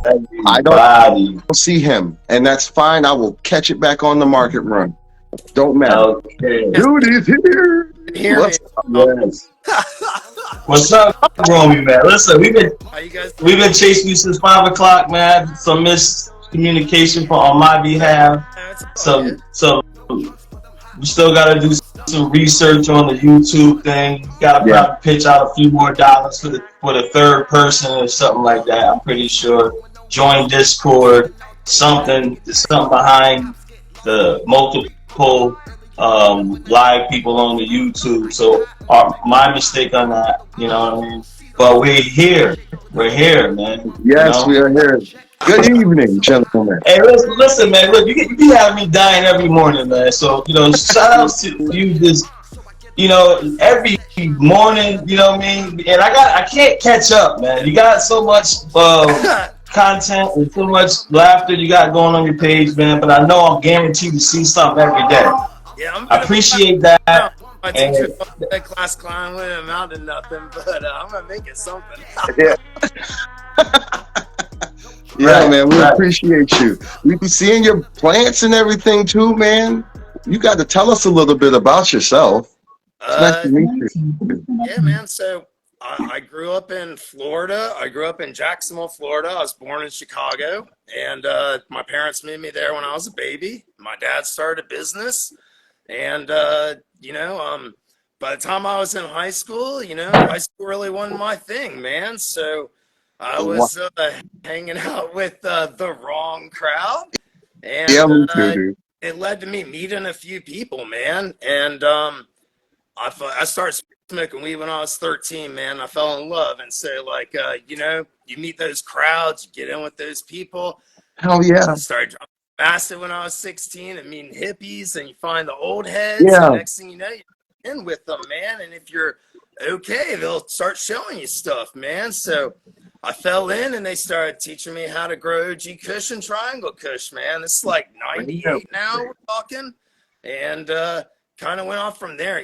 I don't Everybody. see him, and that's fine. I will catch it back on the market run. Don't matter. Okay. Dude is here. Hear me. What's Yes. What's up, Romy, man? Listen, How you guys? we've been chasing you since 5 o'clock, man. Some miscommunication on my behalf. It's all good. So we still got to do some research on the YouTube thing. Got to probably pitch out a few more dollars for the third person or something like that. I'm pretty sure. Join Discord. There's something behind the multiple live people on the YouTube. So my mistake on that. You know what I mean? But we're here. We're here, man. Yes, we are here. Good evening, gentlemen. Hey, listen, man. Look, you be having me dying every morning, man. So, shout outs to you just, every morning, you know what I mean? And I can't catch up, man. You got so much content and so much laughter you got going on your page, man. But I know I'm guaranteed to see something every day. Yeah, I appreciate that. My teacher thought that class climb wouldn't amount to nothing, but I'm gonna make it something. Yeah. Yeah, man, we appreciate you. We be seeing your plants and everything too, man. You got to tell us a little bit about yourself. It's nice to meet you. Yeah, man. So I grew up in Florida. I grew up in Jacksonville, Florida. I was born in Chicago, and my parents moved me there when I was a baby. My dad started a business, and by the time I was in high school, high school really wasn't my thing, man. So I was hanging out with the wrong crowd, and me too, dude. it led to me meeting a few people, man. And I started smoking weed when I was 13, man. I fell in love, and so you meet those crowds, you get in with those people. Hell yeah! I started dropping acid when I was 16, and meeting hippies, and you find the old heads. Yeah. And next thing you know, you're in with them, man. And if you're okay, they'll start showing you stuff, man. So I fell in, and they started teaching me how to grow OG Kush and Triangle Kush, man. This is like 98 now we're talking, and kind of went off from there,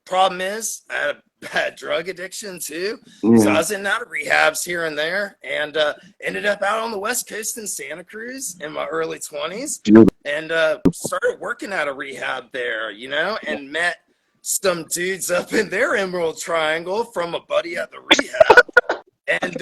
Problem is, I had a bad drug addiction too, so I was in and out of rehabs here and there, and ended up out on the West Coast in Santa Cruz in my early 20s, and started working at a rehab there, and met some dudes up in their Emerald Triangle from a buddy at the rehab. And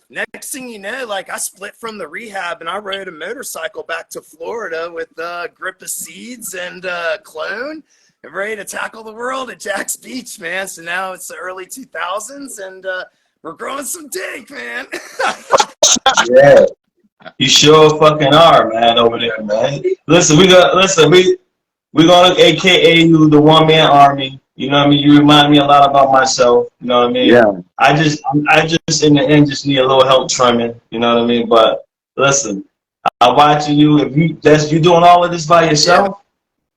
next thing you know, I split from the rehab, and I rode a motorcycle back to Florida with a grip of seeds and clone, and ready to tackle the world at Jack's Beach, man. So now it's the early 2000s, and we're growing some dank, man. Yeah, you sure fucking are, man, over there, man. Listen, we're gonna AKA you the one man army. You know what I mean? You remind me a lot about myself. You know what I mean? Yeah. I just in the end just need a little help trimming. You know what I mean? But listen, I'm watching you. If you doing all of this by yourself?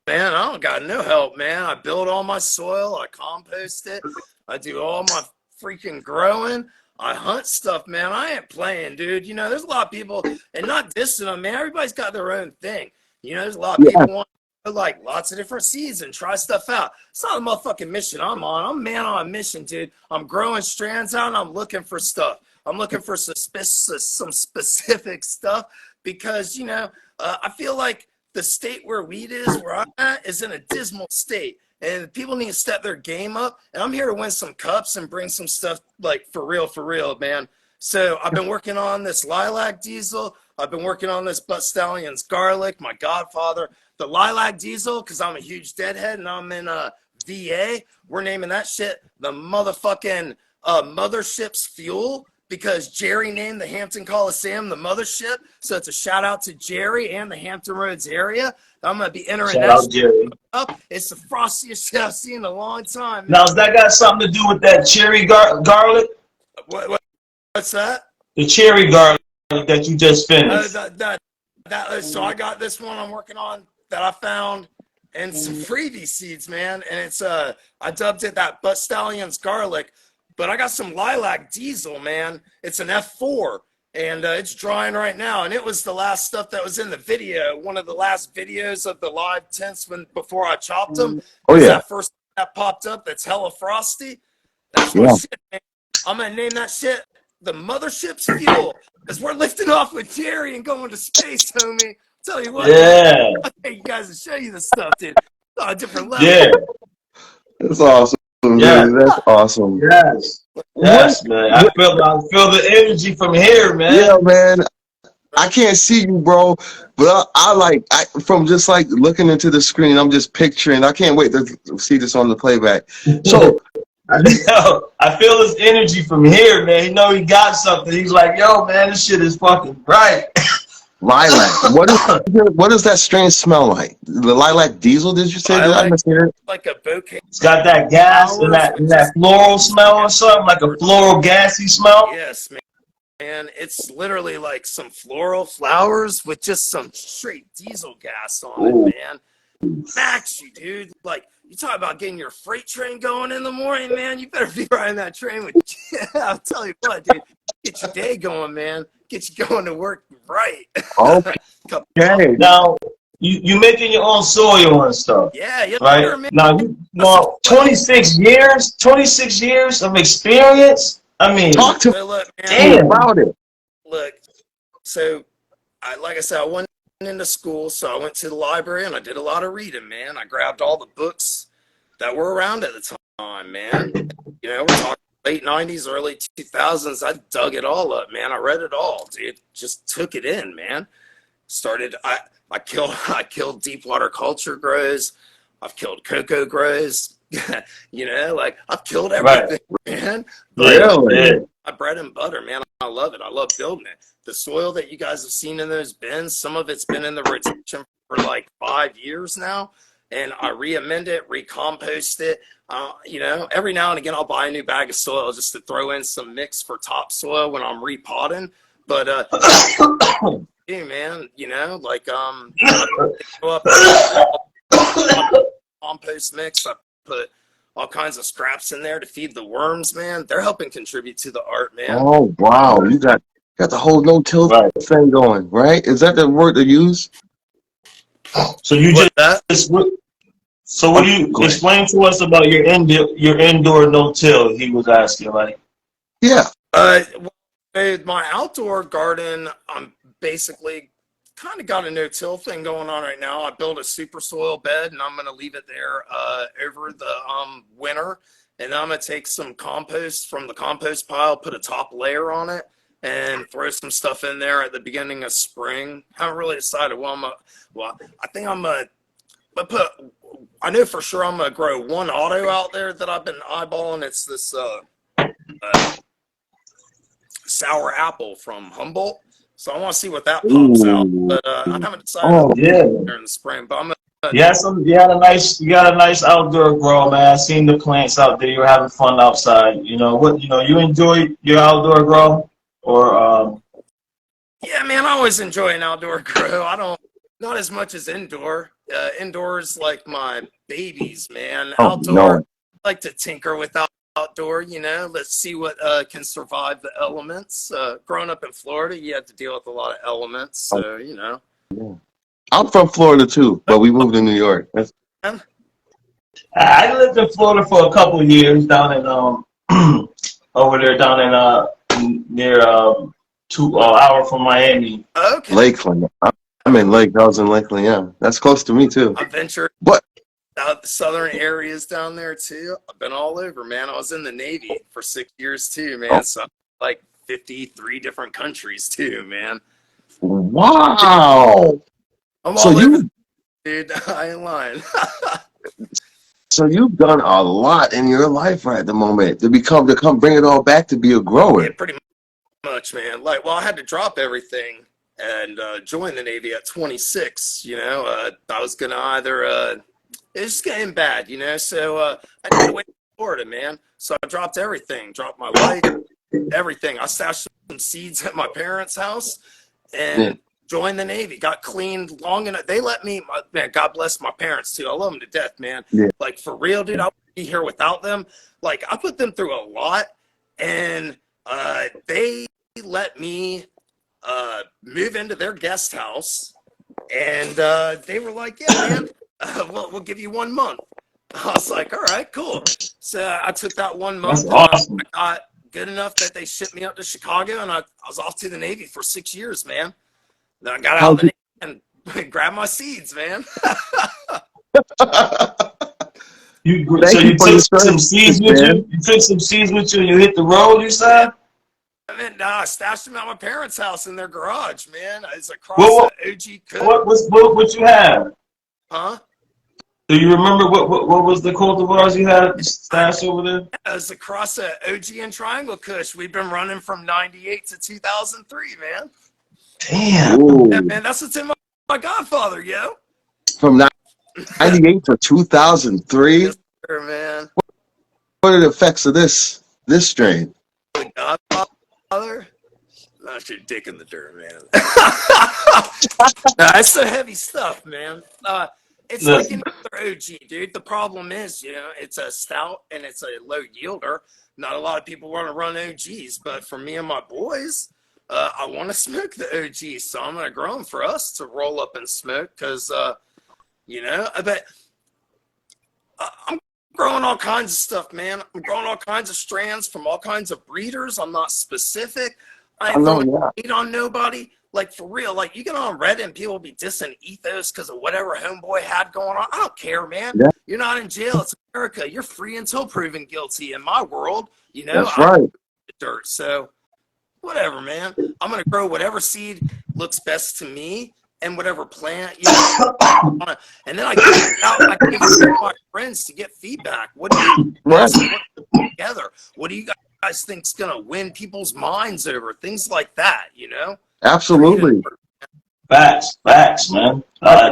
Man, I don't got no help, man. I build all my soil. I compost it. I do all my freaking growing. I hunt stuff, man. I ain't playing, dude. There's a lot of people, and not dissing them, man. Everybody's got their own thing. There's a lot of people want lots of different seeds and try stuff out. It's not a motherfucking mission I'm on. I'm a man on a mission, dude. I'm growing strands out, and I'm looking for stuff. I'm looking for some specific stuff because, I feel like the state where weed is, where I'm at, is in a dismal state. And people need to step their game up. And I'm here to win some cups and bring some stuff for real, man. So I've been working on this Lilac Diesel. I've been working on this Butt Stallion's Garlic, my godfather. The Lilac Diesel, because I'm a huge deadhead and I'm in VA. We're naming that shit the motherfucking Mothership's Fuel, because Jerry named the Hampton Coliseum the Mothership. So it's a shout out to Jerry and the Hampton Roads area. I'm going to be entering Shout that out Jerry. up. It's the frostiest shit I've seen in a long time. Now, has that got something to do with that cherry garlic? What's that? The cherry garlic that you just finished. So I got this one I'm working on that I found and some freebie seeds, man. And it's I dubbed it that Butt Stallion's Garlic. But I got some Lilac Diesel, man. It's an F4, and it's drying right now. And it was the last stuff that was in the video, one of the last videos of the live tents before I chopped them. Oh, yeah. That first that popped up that's hella frosty. That's my shit, man. I'm going to name that shit the mothership's fuel, because we're lifting off with Jerry and going to space, homie. Tell you what, Yeah. I'll take you guys to show you the stuff, dude. It's on a different level. Yeah. That's awesome, Yeah. dude. That's awesome. Yes. Yes, man. I feel the energy from here, man. Yeah, man. I can't see you, bro, but I from just like looking into the screen, I'm just picturing. I can't wait to see this on the playback. So I feel his energy from here, man. He know he got something. He's like, yo, man, this shit is fucking bright. lilac. What does that strain smell like? The lilac diesel? Did you say? Did I mishear it? Like a bouquet. It's got that gas and that floral smell or something, like a floral gassy smell. Yes, man. And it's literally like some floral flowers with just some straight diesel gas on it, man. Max you, dude. Like, you talk about getting your freight train going in the morning, man. You better be riding that train with, I'll tell you what, dude. Get your day going, man. Get you going to work right. Okay. Now, you making your own soil and stuff. Yeah, right? Man. Now, 26 years of experience. I mean, talk to me about it. Look, so like I said, I went into school, so I went to the library and I did a lot of reading, man. I grabbed all the books that were around at the time, man. You know, we're talking late 90s, early 2000s. I dug it all up, man. I read it all, dude. Just took it in, man. I killed deep water culture grows. I've killed cocoa grows. You know, like I've killed everything, man. Really? My bread and butter, man. I love it. I love building it. The soil that you guys have seen in those bins, some of it's been in the rotation for like 5 years now. And I re-amend it, recompost it. You know, every now and again, I'll buy a new bag of soil just to throw in some mix for topsoil when I'm repotting. But, hey, man, you know, like, go up compost mix. I put all kinds of scraps in there to feed the worms, man. They're helping contribute to the art, man. Oh, wow. You got the whole no-till thing going, right? Is that the word to use? So you So what do you explain to us about your indoor no-till? He was asking, like. Yeah. My outdoor garden, I'm basically kind of got a no-till thing going on right now. I built a super soil bed, and I'm going to leave it there over the winter. And I'm going to take some compost from the compost pile, put a top layer on it, and throw some stuff in there at the beginning of spring. Haven't really decided I think I'm going to put. I know for sure I'm going to grow one auto out there that I've been eyeballing. It's this sour apple from Humboldt. So I want to see what that pops out. But I haven't decided during the spring. But I'm gonna you got a nice outdoor grow, man. I seen the plants out there. You're having fun outside. You enjoy your outdoor grow, or yeah, man, I always enjoy an outdoor grow. Not as much as indoor. Indoors like my babies, man. Outdoor, I like to tinker with outdoor, you know. Let's see what can survive the elements. Growing up in Florida, you have to deal with a lot of elements, so you know. Yeah. I'm from Florida too, but we moved to New York. I lived in Florida for a couple of years down in over there down in near 2 hour from Miami. Okay. Lakeland. I'm in Lake. I was in Lakeland. Yeah, that's close to me too. I ventured out the southern areas down there too. I've been all over, man. I was in the Navy for 6 years too, man. So like 53 different countries too, man. Wow. I'm all over, dude. I ain't lying. So you've done a lot in your life right at the moment to come bring it all back to be a grower. Yeah, pretty much, man. Like, well, I had to drop everything and join the Navy at 26. You know, I was gonna either it's getting bad, you know. So I had to wait in Florida, man. So I dropped everything, dropped my life, everything. I stashed some seeds at my parents' house and joined the Navy. Got cleaned long enough. They let me, man, God bless my parents too. I love them to death, man. Yeah. Like for real, dude, I wouldn't be here without them. Like I put them through a lot, and they let me move into their guest house, and they were like, yeah, man, we'll give you 1 month. I was like, all right, cool. So I took that 1 month. That's awesome. I got good enough that they shipped me up to Chicago, and I was off to the Navy for 6 years, man. Then I got out of the Navy and grabbed my seeds, man. You Thank you took some seeds with you. You took some seeds with you, and you hit the road. You said. And then I stashed them at my parents' house in their garage, man. It's across the OG cook. What you have? Huh? Do you remember what was the cultivars you had stashed over there? It was across the OG and Triangle Kush. We've been running from 98 to 2003, man. Damn. Yeah, man, that's what's in my Godfather, yo. From 98 to 2003? Yes, sir, man. What are the effects of this strain? The Godfather? Not your dick in the dirt, man. Nah, it's the heavy stuff, man. It's like another OG, dude. The problem is, it's a stout and it's a low yielder. Not a lot of people want to run OGs, but for me and my boys, I want to smoke the OGs, so I'm going to grow them for us to roll up and smoke because, I bet I'm growing all kinds of stuff, man. I'm growing all kinds of strands from all kinds of breeders. I'm not specific. I ain't throwing hate on nobody. Like, for real, like, you get on Reddit and people be dissing Ethos because of whatever homeboy had going on. I don't care, man. Yeah. You're not in jail. It's America. You're free until proven guilty. In my world, That's right. Dirt. So, whatever, man. I'm going to grow whatever seed looks best to me and whatever plant, and then I give it out. I give it to my friends to get feedback. What do you guys put together? What do you guys think's going to win people's minds over? Things like that, Absolutely. Facts, man.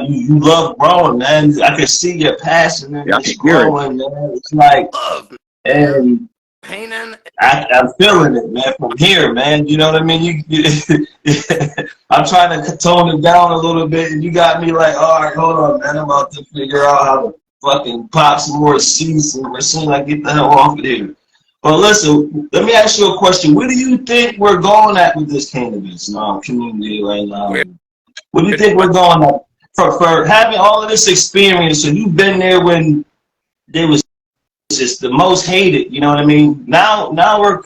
You love growing, man. I can see your passion in this growing, man. It's like love, and painting. I'm feeling it, man, from here, man. You know what I mean? I'm trying to tone it down a little bit, and you got me like, all right, hold on, man. I'm about to figure out how to fucking pop some more seeds as soon as I get the hell off of here. But listen, let me ask you a question. Where do you think we're going at with this cannabis community right now? What do you think we're going at? For having all of this experience, and you've been there when there was just the most hated, you know what I mean? Now we're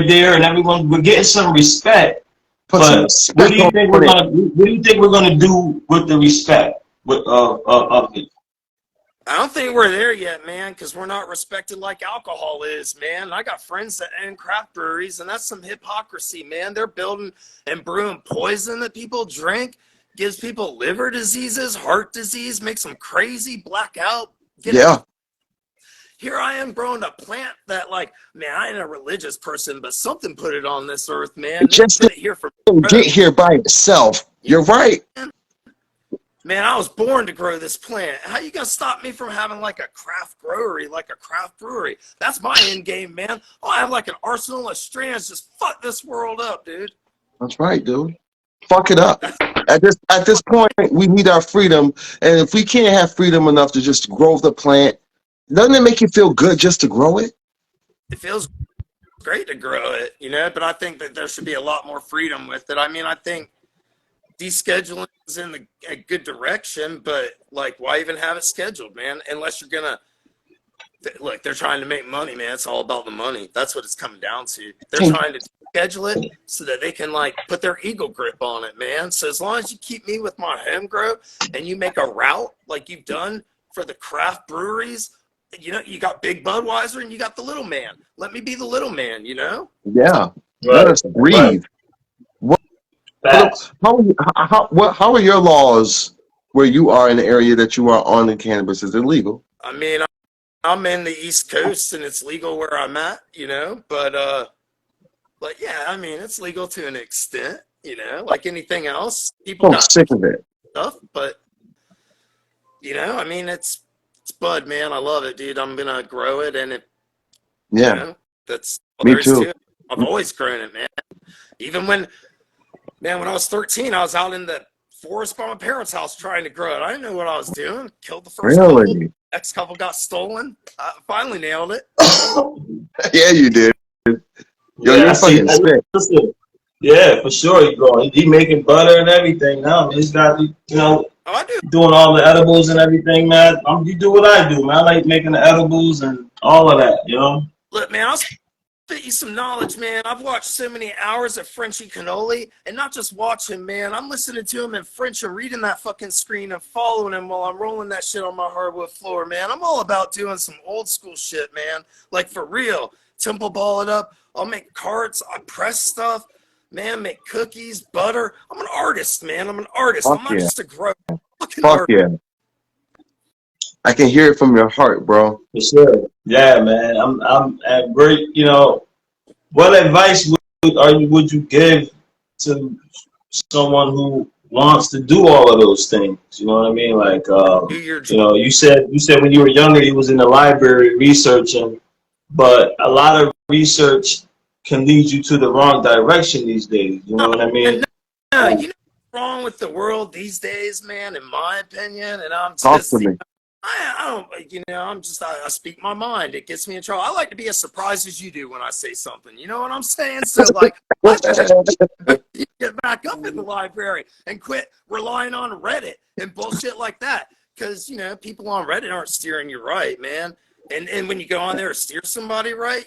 there, and we're getting some respect. But what do you think we're gonna do with the respect of it? I don't think we're there yet, man, because we're not respected like alcohol is, man. I got friends that own craft breweries, and that's some hypocrisy, man. They're building and brewing poison that people drink, gives people liver diseases, heart disease, makes them crazy, black out. Here I am growing a plant that, like, man, I ain't a religious person, but something put it on this earth, man. It just didn't get here by itself. You're right. Man, I was born to grow this plant. How you gonna stop me from having like a craft brewery, like a craft brewery? That's my end game, man. I have like an arsenal of strands. Just fuck this world up, dude. That's right, dude. Fuck it up. At this point, we need our freedom, and if we can't have freedom enough to just grow the plant, doesn't it make you feel good just to grow it? It feels great to grow it, but I think that there should be a lot more freedom with it. I mean, I think descheduling is in a good direction, but like, why even have it scheduled, man? Unless you're gonna look, they're trying to make money, man. It's all about the money. That's what it's coming down to. They're trying to schedule it so that they can like put their ego grip on it, man. So as long as you keep me with my home grow and you make a route like you've done for the craft breweries, you got Big Budweiser and you got the little man. Let me be the little man, Yeah. Let us breathe. How are your laws where you are in the area that you are on in cannabis? Is it legal? I mean, I'm in the East Coast and it's legal where I'm at, but yeah, I mean, it's legal to an extent, like anything else. People got sick of it stuff, but I mean, it's bud, man. I love it, dude. I'm gonna grow it, and that's all there is to it. I've always grown it, man. Even when I was 13, I was out in the forest by my parents' house trying to grow it. I didn't know what I was doing. Killed the first couple. Next couple got stolen. I finally nailed it. Yeah, you did. You're fucking sick. Yeah, for sure. You're growing. He making butter and everything now. He's got, I do. Doing all the edibles and everything, man. You do what I do, man. I like making the edibles and all of that, Look, man, I was spit you some knowledge, man. I've watched so many hours of Frenchy Cannoli, and not just watching, man. I'm listening to him in French and reading that fucking screen and following him while I'm rolling that shit on my hardwood floor, man. I'm all about doing some old school shit, man. Like, for real. Temple ball it up. I'll make carts. I press stuff. Man, make cookies, butter. I'm an artist, man. I'm an artist. Fuck I'm not yeah. just a grower. Fucking Fuck artist. yeah. I can hear it from your heart, bro. For sure. Yeah, man. I'm very, you know, what advice would you give to someone who wants to do all of those things? You know what I mean? Like, Do your you know, you said when you were younger, you was in the library researching, but a lot of research can lead you to the wrong direction these days. You know what I mean? No, you know what's wrong with the world these days, man, in my opinion, and I'm Talk just, to me. I don't, you know, I speak my mind. It gets me in trouble. I like to be as surprised as you do when I say something. You know what I'm saying? So, like, I you get back up in the library and quit relying on Reddit and bullshit like that. Because, you know, people on Reddit aren't steering you right, man. And when you go on there to steer somebody right,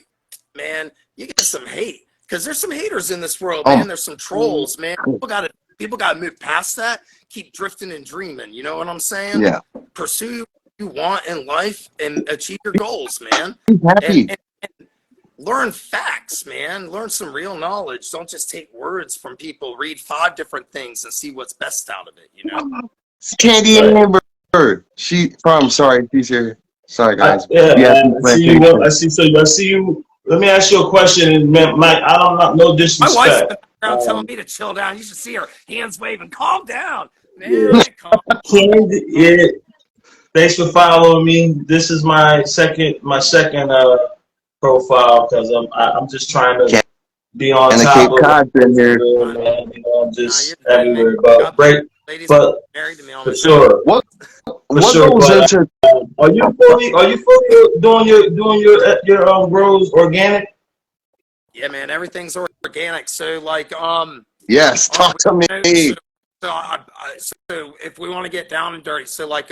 man, you get some hate. Because there's some haters in this world, man. There's some trolls, man. People gotta move past that. Keep drifting and dreaming. You know what I'm saying? Yeah. Pursue what you want in life and achieve your goals, man. Be happy. And learn facts, man. Learn some real knowledge. Don't just take words from people. Read 5 different things and see what's best out of it, you know? Candy Amber. Sorry, she's here. Sorry, guys. I see you. I see you. Let me ask you a question, Mike. I don't know, no disrespect. My wife's around telling me to chill down. You should see her hands waving. Calm down, man. Yeah. Candy, yeah. Thanks for following me. This is my second profile because I'm just trying to be on and top the Cape Cod's in here. Man, you know, I'm just everywhere. But Ladies but married to me on for the sure. What sure, goes into? Are you fully doing your grows organic? Yeah, man, everything's organic. So, like, Yes, talk to me. So if we want to get down and dirty, so like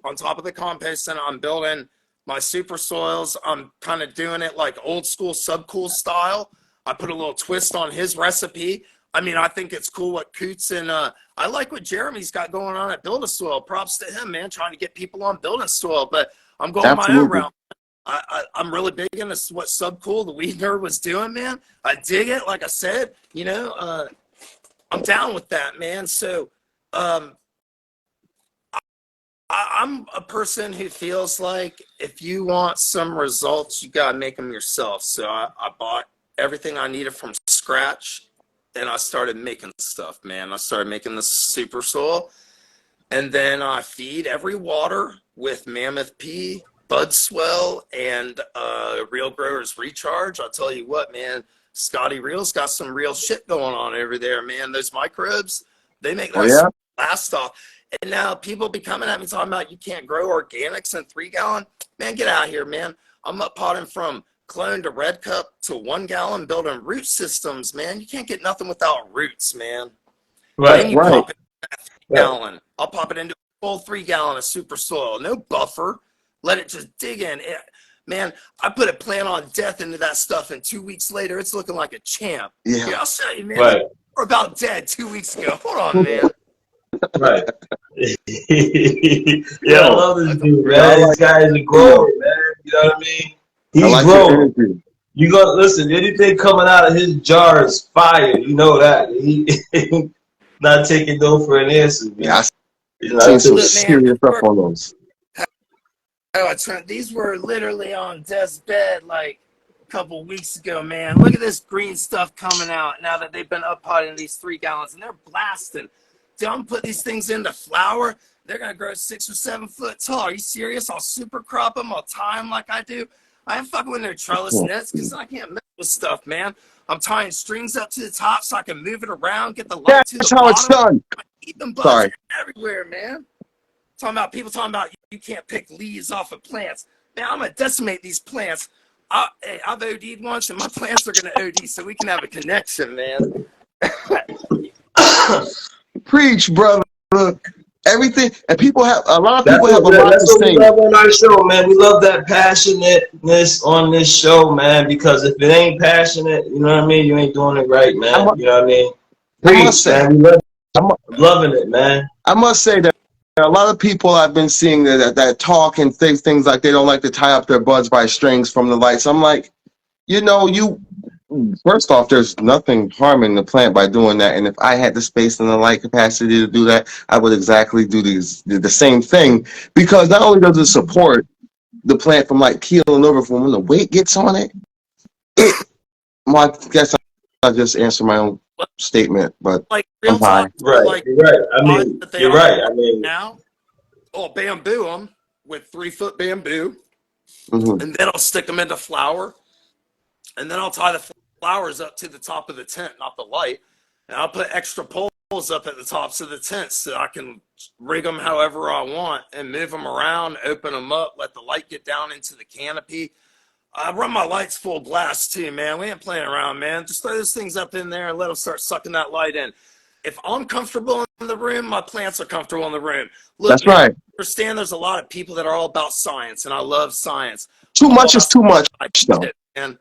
on top of the compost, and I'm building my super soils. I'm kind of doing it like old school subcool style. I put a little twist on his recipe. I mean, I think it's cool what Coots and I like what Jeremy's got going on at Build a Soil. Props to him, man, trying to get people on Build a Soil. But I'm going my own route. I'm really big into what Subcool, the weed nerd, was doing, man. I dig it. Like I said, you know, I'm down with that, man. So I'm a person who feels like if you want some results, you got to make them yourself. So I bought everything I needed from scratch, and I started making stuff, man. I started making this super soil, and then I feed every water with Mammoth P, Bud Swell, and Real Growers Recharge. I'll tell you what, man, Scotty Real's got some real shit going on over there, man. Those microbes, they make that blast off. And now people be coming at me talking about you can't grow organics in 3 gallon. Man, get out of here, man. I'm up potting from clone to red cup to 1 gallon building root systems, man. You can't get nothing without roots, man. Right, then you pop it in a 3 gallon. I'll pop it into a full 3 gallon of super soil. No buffer. Let it just dig in. Man, I put a plant on death into that stuff, and 2 weeks later, it's looking like a champ. Yeah. I'll show you, man. Right. We're about dead 2 weeks ago. Hold on, man. Right. Yeah, I love this dude, man. This guy is a grower, man. You know what I mean? He's growing. You gonna listen, anything coming out of his jar is fire. You know that. He not taking no for an answer, man. Yeah, I seen some serious stuff on those. These were literally on Des' bed like a couple weeks ago, man. Look at this green stuff coming out now that they've been up hot in these 3 gallons, and they're blasting. Don't put these things into flower. They're going to grow 6 or 7 foot tall. Are you serious? I'll super crop them. I'll tie them like I do. I ain't fucking with no trellis nets because I can't mess with stuff, man. I'm tying strings up to the top so I can move it around, get the light to the bottom. That's how it's done. Keep them buds everywhere, man. People talking about you can't pick leaves off of plants. Man, I'm going to decimate these plants. I've OD'd once, and my plants are going to OD so we can have a connection, man. Preach, brother. Everything, and a lot of That's people have a lot to what we say. love on our show, man. We love that passionateness on this show, man. Because if it ain't passionate, you know what I mean, you ain't doing it right, man. You know what I mean? I must Preach, say, man. I'm loving it, man. I must say that a lot of people I've been seeing that talk and say things like they don't like to tie up their buds by strings from the lights. I'm like, first off, there's nothing harming the plant by doing that. And if I had the space and the light capacity to do that, I would exactly do the same thing, because not only does it support the plant from like keeling over from when the weight gets on it, I guess I just answered my own statement, but Like I'm real high. talk, Right. like You're right. I pods mean, that they you're are right. I mean, now, I'll bamboo them with 3-foot bamboo, Mm-hmm. and then I'll stick them into flour, and then I'll tie the flowers up to the top of the tent, not the light, and I'll put extra poles up at the tops of the tent so I can rig them however I want and move them around, open them up, let the light get down into the canopy. I run my lights full blast too, man. We ain't playing around, man. Just throw those things up in there and let them start sucking that light in. If I'm comfortable in the room, my plants are comfortable in the room. Look, That's man, I right. understand there's a lot of people that are all about science, and I love science. Too I'm all much is about too much, though. shit, man.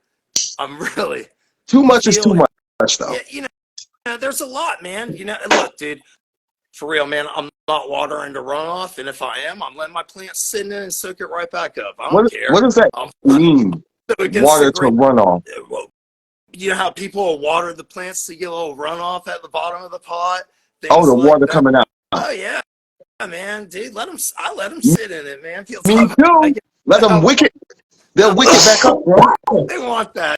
I'm really Too much is too feel, much, though. yeah, there's a lot, man. Look, dude, for real, man, I'm not watering to runoff, and if I am, I'm letting my plants sit in and soak it right back up. I don't care. What does that I'm mean? against the Water to grain. runoff. You know how people will water the plants to get a little runoff at the bottom of the pot? Oh, Things the like water that. coming out. Oh, yeah, man, dude, I let them sit in it, man. Feels Me like too. Let them wick it. They'll wick it back up, bro. they want that.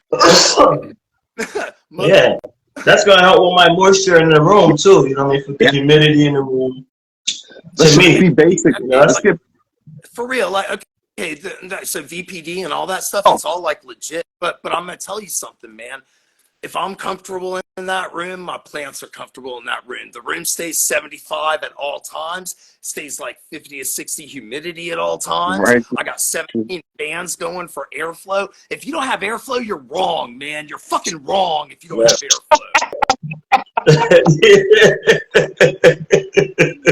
yeah. That's gonna help with my moisture in the room too. You know what I mean? For the humidity in the room. Let's To just me, be basic. you know, Let's get. For real, like, okay, so VPD and all that stuff, Oh, it's all like legit. But I'm gonna tell you something, man. If I'm comfortable in that room, my plants are comfortable in that room. The room stays 75 at all times, stays like 50 to 60 humidity at all times. right. I got 17 fans going for airflow. If you don't have airflow, you're wrong, man. You're fucking wrong if you don't have airflow.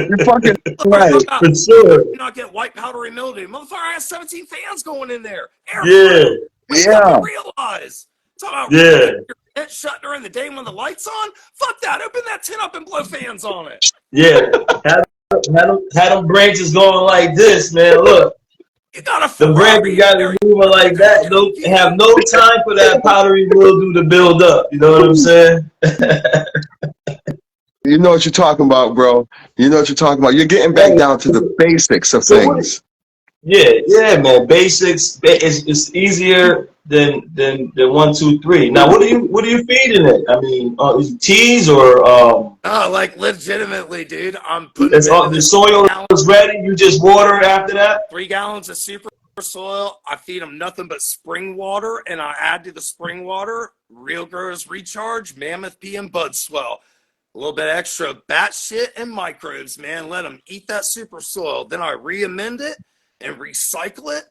You're fucking right. For sure. You not get white powdery mildew. Motherfucker, I have 17 fans going in there. Yeah. Airflow. Wake up Yeah. and realize. Talk about Yeah. your tent shut during the day when the light's on. Fuck that. Open that tent up and blow fans on it. Yeah. Had them branches going like this, man. Look. You got a The Ferrari branches got to in be moving like that. Don't there. have no time for that powdery mildew to build up. You know what I'm saying? You know what you're talking about, bro. You know what you're talking about. You're getting back down to the basics of things. Yeah, man. Basics. It's easier than 1, 2, 3. Now, what are you feeding it? I mean, is it teas or Oh, like legitimately, dude. I'm putting it's them into all, the this soil is ready. You just water it after that. 3 gallons of super soil. I feed them nothing but spring water, and I add to the spring water Real Growers Recharge, Mammoth Pea, and Bud Swell. A little bit extra bat shit and microbes, man. Let them eat that super soil. Then I re-amend it and recycle it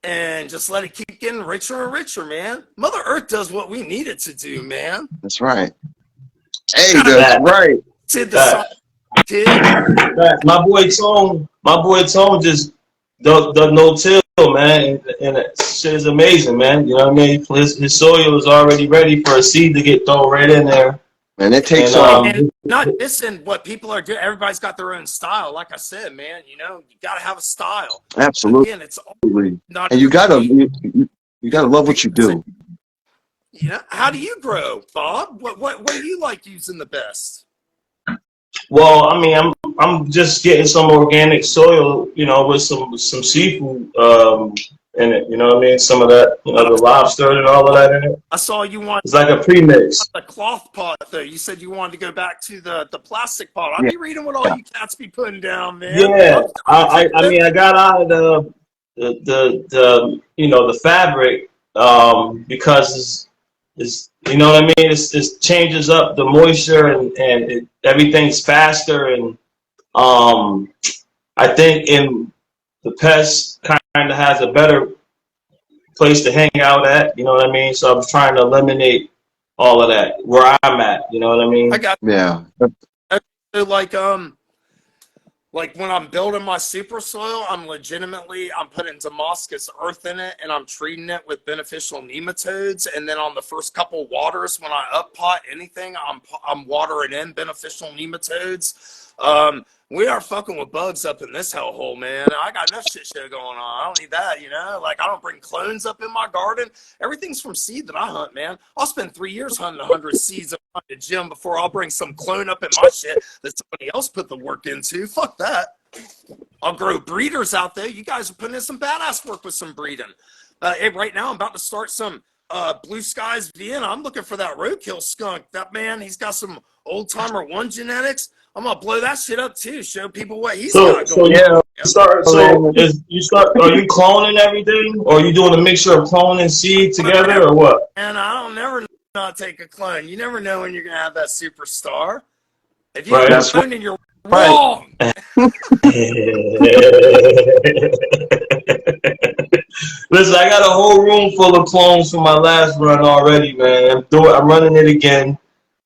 and just let it keep getting richer and richer, man. Mother Earth does what we need it to do, man. That's right. Hey, that's right. Did the song, kid. My boy Tone just does no till, man, and that shit is amazing, man. You know what I mean? His soil is already ready for a seed to get thrown right in there. And it takes And not dissing what people are doing. Everybody's got their own style. Like I said, man, you got to have a style. absolutely. Again, it's not. And you gotta love what you do. How do you grow, Bob? What do you like using the best? Well, I mean, I'm just getting some organic soil, with some seafood in it. You know what I mean? Some of that, the lobster and all of that in it. I saw you want. It's like a premix. The cloth pot, though. You said you wanted to go back to the plastic pot. I'll be reading what all you cats be putting down, man. Yeah, I mean, I got out of the fabric because it's you know what I mean. It changes up the moisture and everything's faster and I think in the pest kind of has a better place to hang out at. You know what I mean. So I'm trying to eliminate all of that where I'm at. You know what I mean. I got yeah. So like Like when I'm building my super soil, I'm putting Damascus earth in it and I'm treating it with beneficial nematodes. And then on the first couple waters, when I up pot anything, I'm watering in beneficial nematodes. We are fucking with bugs up in this hellhole, man. I got enough shit show going on. I don't need that, you know? Like I don't bring clones up in my garden. Everything's from seed that I hunt, man. I'll spend 3 years hunting 100 seeds at the gym before I'll bring some clone up in my shit that somebody else put the work into. Fuck that. I'll grow breeders out there. You guys are putting in some badass work with some breeding. Hey, right now I'm about to start some Blue Skies Vienna. I'm looking for that roadkill skunk. That man, he's got some old timer one genetics. I'm gonna blow that shit up too. Show people what he's got going. Yeah. Are you cloning everything, or are you doing a mixture of clone and seed together, or what? And I don't never not take a clone. You never know when you're gonna have that superstar. If you have a clone and you're wrong. Listen, I got a whole room full of clones from my last run already, man. I'm running it again.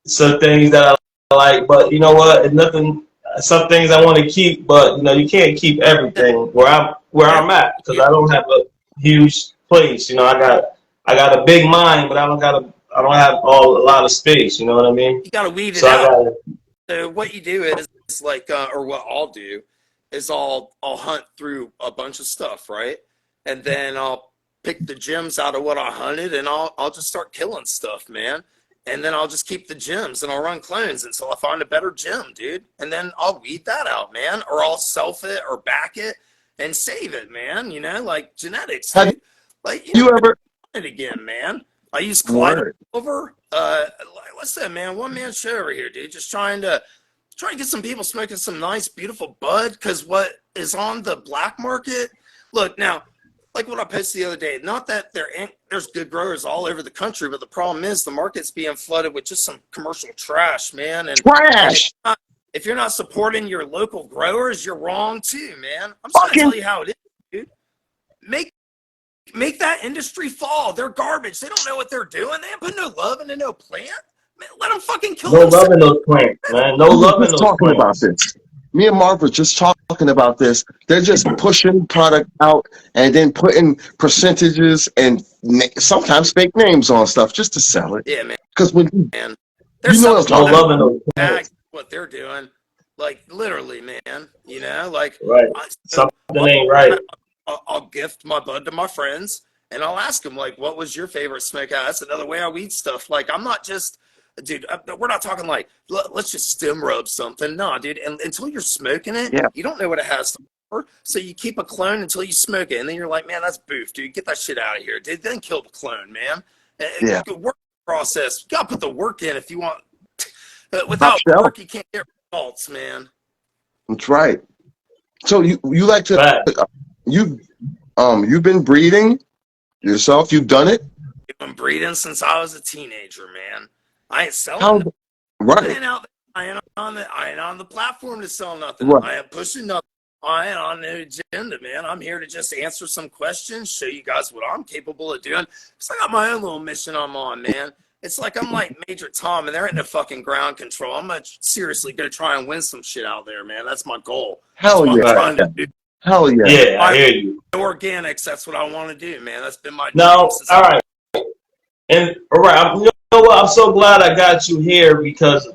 Some things that I like, but you know what? It's nothing. Some things I want to keep, but you know you can't keep everything where I'm at because I don't have a huge place. You know, I got a big mind, but I don't have a lot of space. You know what I mean? You gotta weed it out. So what you do is like, or what I'll do is I'll hunt through a bunch of stuff, right? And then I'll pick the gems out of what I hunted, and I'll just start killing stuff, man. And then I'll just keep the gems, and I'll run clones until I find a better gem, dude. And then I'll weed that out, man, or I'll self it or back it and save it, man. You know, like genetics, dude. Like you ever it again, man. I use Clyde over. What's that, man? One man show over here, dude. Just trying to get some people smoking some nice, beautiful bud. Because what is on the black market? Look now, like what I posted the other day. Not that there's good growers all over the country, but the problem is the market's being flooded with just some commercial trash, man. And trash. If you're not supporting your local growers, you're wrong too, man. I'm just gonna tell you how it is, dude. Make that industry fall. They're garbage. They don't know what they're doing. They ain't put no love into no plant. Man, let them fucking kill themselves. No love in those plants, man. No love in those talking plants. about this. Me and Marv were just talking about this. They're just pushing product out and then putting percentages and sometimes fake names on stuff just to sell it. Yeah, man. Because when man, you know no love in those plants. What they're doing, like literally, man. You know, like right. Something ain't right. I'll gift my bud to my friends, and I'll ask them, like, what was your favorite smoke out? That's another way I weed stuff. Like, I'm not just, dude, we're not talking like, let's just stem rub something. No, dude, and until you're smoking it, you don't know what it has to offer. So you keep a clone until you smoke it, and then you're like, man, that's boof, dude. Get that shit out of here, dude. Then kill the clone, man. Work process. You got to put the work in if you want. Without work, you can't get results, man. That's right. So you like to... You've been breeding yourself. You've done it. I've been breeding since I was a teenager, man. I ain't selling. Right. I ain't on the platform to sell nothing. Right. I ain't pushing nothing. I ain't on the agenda, man. I'm here to just answer some questions, show you guys what I'm capable of doing. Cause I got my own little mission I'm on, man. It's like I'm like Major Tom, and they're in the fucking ground control. I'm seriously gonna try and win some shit out there, man. That's my goal. Hell yeah. I'm trying to do. Hell yeah. Yeah, I hear you. Organics, that's what I want to do, man. That's been my all right. And all right, you know what? I'm so glad I got you here because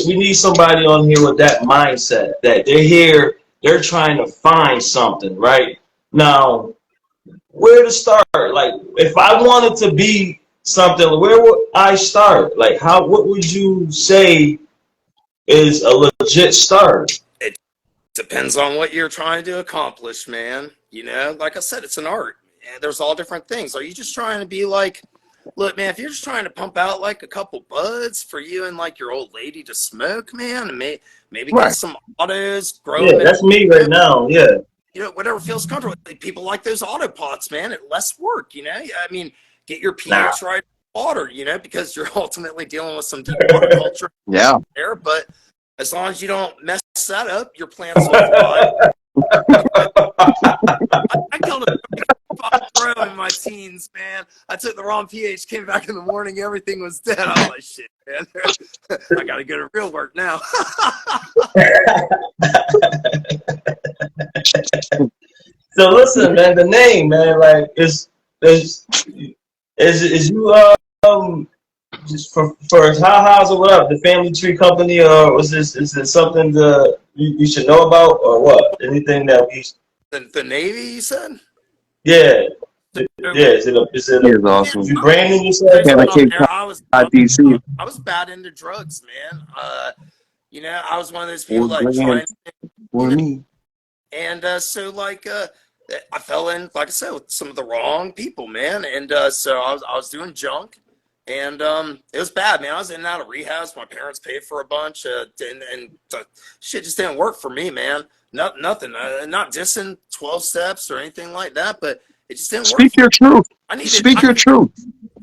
we need somebody on here with that mindset that they're here, they're trying to find something, right? Now, where to start? Like, if I wanted to be something, where would I start? Like, what would you say is a legit start? Depends on what you're trying to accomplish, man. You know, like I said, it's an art. And there's all different things. Are you just trying to be like, look, man, if you're just trying to pump out like a couple buds for you and like your old lady to smoke, man, and maybe get some autos, grow them. Yeah, that's me right now. Yeah. You know, whatever feels comfortable. People like those auto pots, man. It less work, you know. I mean, get your pH right, water, you know, because you're ultimately dealing with some deep water culture. Yeah. There, but as long as you don't mess that up, your plants will fly. I killed a bro in my teens, man. I took the wrong pH, came back in the morning, everything was dead. I was like, shit, man. I got to go to real work now. So listen, man, the name, man, like is you just for how's or what up, the Family Tree Company, or was this is it something that you should know about, or what? Anything that we The Navy, you said? yeah. So, Yeah, He is awesome. you branding yourself? first Canna Like, off, Cape man, Cod, DC. I was bad into drugs, man. You know, I was one of those people 4 like grand trying, you for know, me. and so like I fell in, like I said, with some of the wrong people, man. And so I was doing junk, and it was bad, man. I was in and out of rehabs. My parents paid for a bunch, and shit just didn't work for me, man. Nothing. Not dissing 12 steps or anything like that, but it just didn't work Speak for me. your truth. I needed Speak your truth.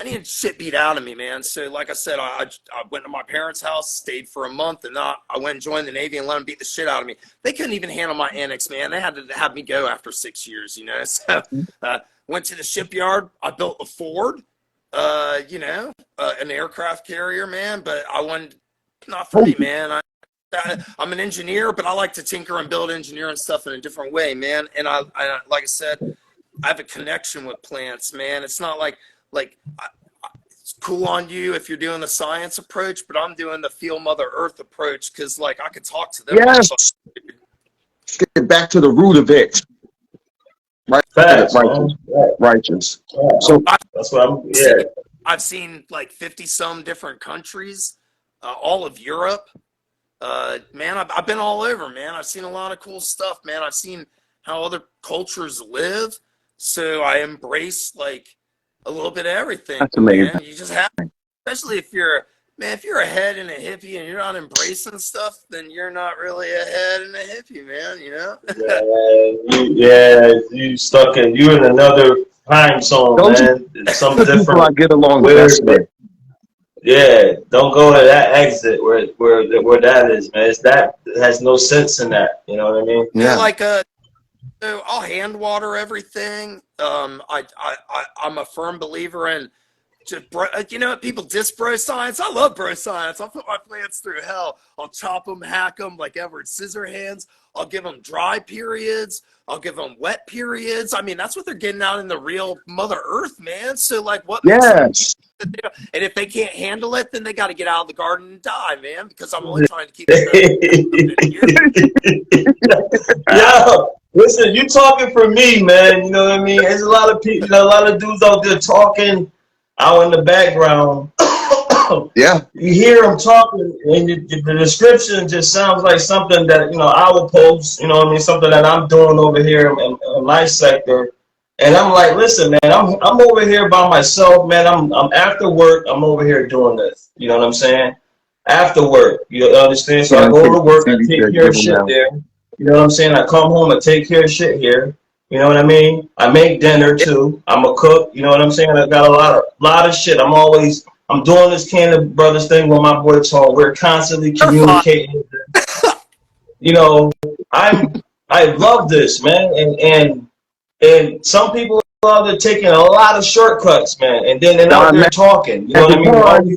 I needed shit beat out of me, man. So, like I said, I went to my parents' house, stayed for a month, and I went and joined the Navy and let them beat the shit out of me. They couldn't even handle my annex, man. They had to have me go after 6 years, you know. So, went to the shipyard. I built a Ford, an aircraft carrier, man. But I wanted, not for me, man. I'm an engineer, but I like to tinker and build engineering stuff in a different way, man. And I like I said, I have a connection with plants, man. It's not like it's cool on you if you're doing the science approach, but I'm doing the feel Mother Earth approach because, like, I could talk to them. Yes. Let's get back to the root of it. Right. facts, Righteous. man. Righteous. Yeah. So That's what I'm. Yeah. I've seen like 50 some different countries, all of Europe. Man, I've been all over, man. I've seen a lot of cool stuff, man. I've seen how other cultures live. So I embrace like a little bit of everything. that's amazing. Man. You just have, especially if you're a head and a hippie and you're not embracing stuff, then you're not really a head and a hippie, man. You know? You stuck in. You in another time zone, Those man. It's some are the people I different. get along Where, best with. yeah, don't go to that exit where that is, man. It's that it has no sense in that. You know what I mean? Yeah. Yeah. Like so I'll hand water everything. I'm a firm believer in just people diss bro science. I love bro science. I'll put my plants through hell. I'll chop them, hack them like Edward Scissorhands. I'll give them dry periods. I'll give them wet periods. I mean, that's what they're getting out in the real Mother Earth, man. So like, what makes Yes. them, and if they can't handle it, then they got to get out of the garden and die, man. Because I'm only trying to keep it. Yo, listen, you talking for me, man. You know what I mean? There's a lot of people, a lot of dudes out there talking out in the background. Yeah. You hear them talking, and the description just sounds like something that I will post. You know what I mean? Something that I'm doing over here in my sector. And I'm like, listen, man, I'm over here by myself, man. I'm after work. I'm over here doing this. You know what I'm saying? After work, you understand? So I go to work, I take care of shit there. You know what I'm saying? I come home and take care of shit here. You know what I mean? I make dinner too. I'm a cook. You know what I'm saying? I got a lot of shit. I'm doing this Canna Brothers thing with my boy Tall. We're constantly communicating. You know, I love this, man, and some people out there taking a lot of shortcuts, man, and then they're out there talking. You know what I mean?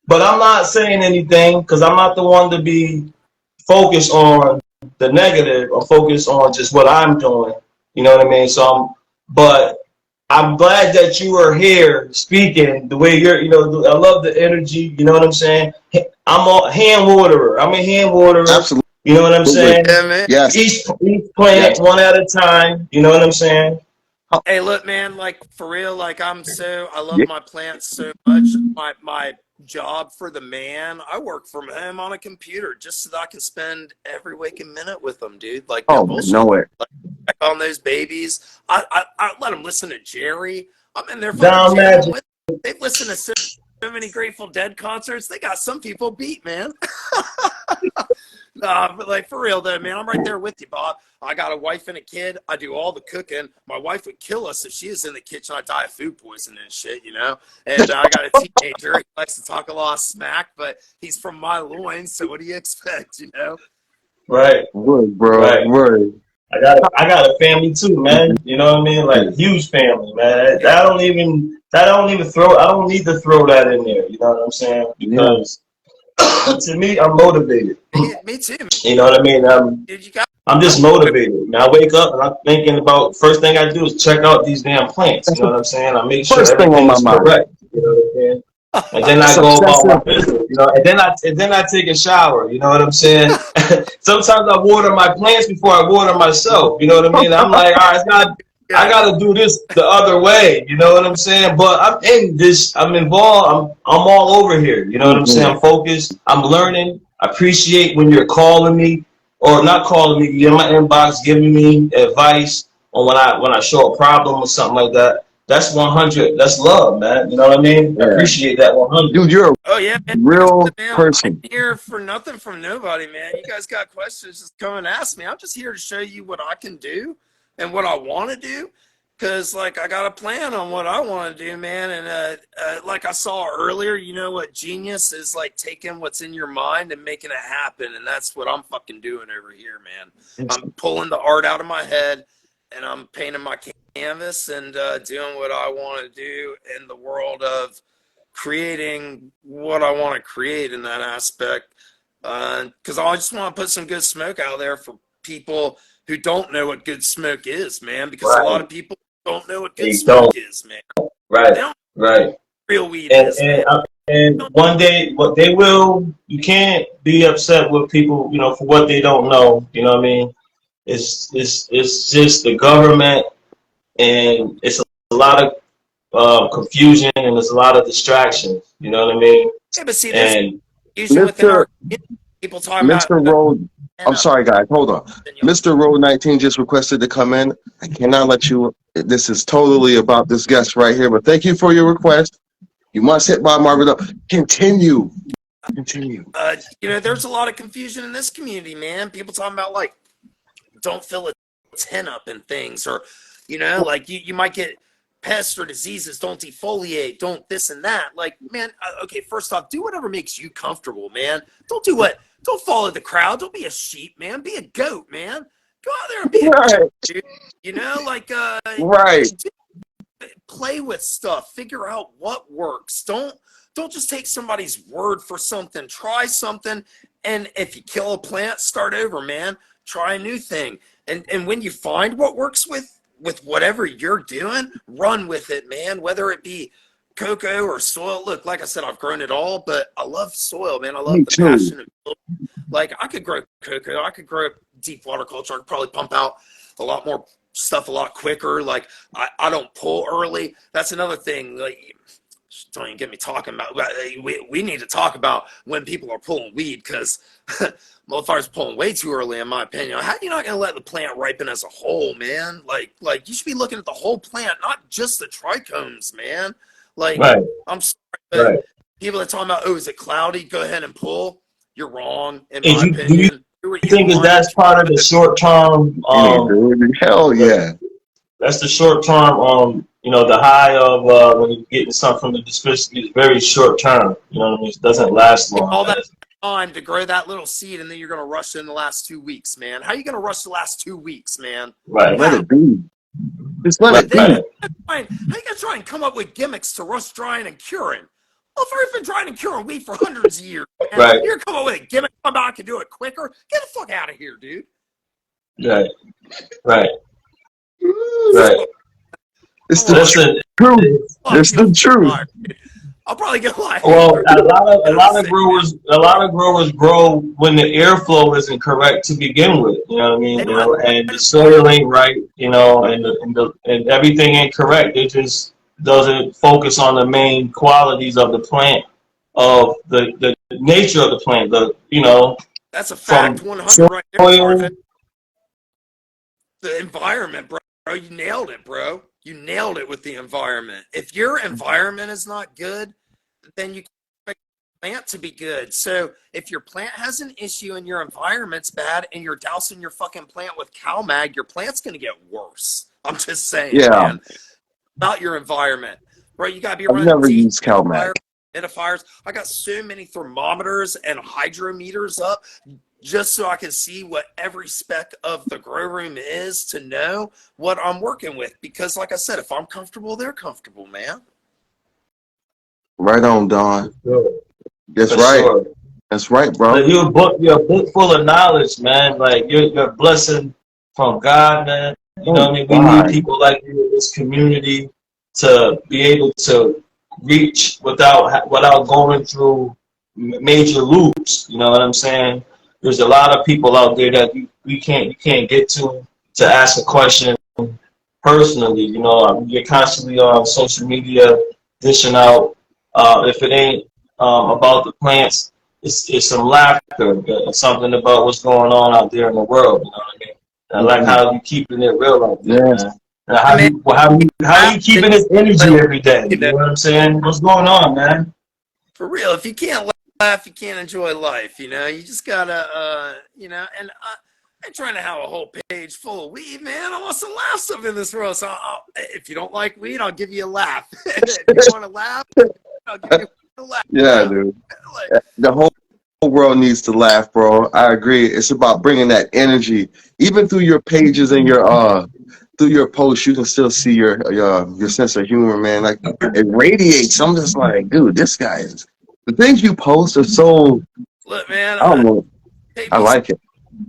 But I'm not saying anything because I'm not the one to be focused on the negative or focused on just what I'm doing. You know what I mean? But I'm glad that you are here speaking the way you're. I love the energy. You know what I'm saying? I'm a hand waterer. Absolutely. You know what I'm saying? Yeah, man. Yes. Each plant one at a time. You know what I'm saying? Hey, look, man, like for real, like I love my plants so much. My job for the man, I work from home on a computer just so that I can spend every waking minute with them, dude. Like, no bullshit. No way. Like, on those babies. I let them listen to Jerry. I'm in there Down jamming with them. They've listened to so many Grateful Dead concerts. They got some people beat, man. Nah, but like for real though, man, I'm right there with you, Bob. I got a wife and a kid. I do all the cooking. My wife would kill us if she was in the kitchen. I'd die of food poisoning and shit, And I got a teenager. He likes to talk a lot of smack, but he's from my loins, so what do you expect, Right. Word, bro. Right. Word. I got a family too, man. You know what I mean? Like huge family, man. I don't need to throw that in there. You know what I'm saying? Because to me, I'm motivated. Me too, man. You know what I mean? Dude, you got I'm just motivated. And I wake up and I'm thinking about, first thing I do is check out these damn plants. You That's know the what I'm saying? I make sure first thing on everything my is mind. correct. You know what I'm saying? And then I That's go about my obsessive. business, you know, and then I take a shower, you know what I'm saying? Sometimes I water my plants before I water myself, you know what I mean? I'm like, all right, it's not, I Yeah. gotta do this the other way, you know what I'm saying? But I'm in this, I'm involved, I'm all over here, you know what I'm saying? Mhm. I'm focused, I'm learning. I appreciate when you're calling me or not calling me, you're in my inbox giving me advice on when I show a problem or something like that. That's 100. That's love, man. You know what I mean? I Yeah. appreciate that 100. Dude, you're a Oh yeah, man. Like I real said, man, I person. ain't here for nothing from nobody, man. You guys got questions, just come and ask me. I'm just here to show you what I can do and what I want to do. Cause like I got a plan on what I want to do, man. And like I saw earlier, you know what genius is like taking what's in your mind and making it happen. And that's what I'm fucking doing over here, man. I'm pulling the art out of my head and I'm painting my canvas and doing what I want to do in the world of creating what I want to create in that aspect. Because I just want to put some good smoke out there for people who don't know what good smoke is, man. Because a lot Right. of people don't know what good They smoke don't. is, man. Right. They don't know Right. what real weed And is, man. and uh, and one day, what they will, you can't be upset with people, you know, for what they don't know. You know what I mean? It's just the government, and it's a lot of confusion and there's a lot of distractions. You know what I mean? Yeah, but see, there's And confusion within Mr. our community. People talking about Mr. Road, and I'm sorry, guys. Hold on. Mr. Road 19 just requested to come in. I cannot let you. This is totally about this guest right here, but thank you for your request. You must hit Bob Marvin up. Continue. Continue. you know, there's a lot of confusion in this community, man. People talking about like don't fill a tin up and things, or you know, like you might get pests or diseases, don't defoliate, don't this and that. Like, man, okay, first off, do whatever makes you comfortable, man. Don't follow the crowd. Don't be a sheep, man. Be a goat, man. Go out there and be a goat, Right. dude. You know, like Right. play with stuff, figure out what works. Don't just take somebody's word for something. Try something, and if you kill a plant, start over, man. Try a new thing, and when you find what works with whatever you're doing, run with it, man. Whether it be cocoa or soil. Look, like I said, I've grown it all, but I love soil, man. I Me love the too. passion of like I could grow cocoa, I could grow deep water culture. I could probably pump out a lot more stuff a lot quicker. Like I don't pull early. That's another thing. Like don't even get me talking about. We need to talk about when people are pulling weed because motherfuckers pulling way too early, in my opinion. How are you not gonna let the plant ripen as a whole, man? Like you should be looking at the whole plant, not just the trichomes, man. Like right, I'm sorry, but right. people are talking about, oh, is it cloudy? Go ahead and pull. You're wrong, in Is my you do you opinion. Do what you think is want. that's part of the short term Hey, dude. Hell yeah. that's the short term you know, the high of when you're getting something from the dispensary is very short term. You know what I mean? It doesn't last long. All that time to grow that little seed, and then you're gonna rush in the last 2 weeks, man. How are you gonna rush the last 2 weeks, man? Right, Let How? it be. Just let right, it Then be. right. how you gonna try and come up with gimmicks to rush drying and curing? Well, if we've been drying and curing weed for hundreds of years, man, Right, you're gonna come up with a gimmick, come out and do it quicker. Get the fuck out of here, dude. right, right, right. It's the Well, Listen, truth. a lot of It's the people truth. liar, dude. I'll probably get a lot of hate well, for a what I lot of say, man. growers grow when the airflow isn't correct to begin with. You know what I mean? They You don't have know, and the the right. soil ain't right. You know, and everything ain't correct. It just doesn't focus on the main qualities of the plant, of the nature of the plant. The you know That's a fact, from 100 right there, soil. Marvin. The environment, bro. You nailed it, bro. You nailed it with the environment. If your environment is not good, then you can't expect the plant to be good. So if your plant has an issue and your environment's bad and you're dousing your fucking plant with CalMag, your plant's gonna get worse. I'm just saying, Yeah. man. About your environment, bro. You gotta be I've running never used CalMag. humidifiers. I got so many thermometers and hydrometers up just so I can see what every speck of the grow room is to know what I'm working with. Because, like I said, if I'm comfortable, they're comfortable, man. Right on, Don. For That's right. sure. That's right, bro. Like, you're a book full of knowledge, man. Like you're a blessing from God, man. You know Oh, what I mean? We need God. people like you in this community to be able to reach without going through major loops. You know what I'm saying? There's a lot of people out there that you can't get to ask a question personally. You know, you're constantly on social media dishing out. If it ain't about the plants, it's some laughter. It's something about what's going on out there in the world. You know what I mean? And I like how you keeping it real out there, Yes. man. And how you keeping this energy every day? You know what I'm saying? What's going on, man? For real, if you can't laugh, you can't enjoy life. You know, you just gotta, and I'm trying to have a whole page full of weed, man. I want some laughs up in this world. So if you don't like weed, I'll give you a laugh. If you want to laugh, I'll give you a laugh. Yeah, dude. Like, The whole world needs to laugh, bro. I agree. It's about bringing that energy, even through your pages and your through your posts. You can still see your sense of humor, man. Like it radiates. I'm just like, dude, this guy is. The things you post are so. look, man, I don't know. I like it.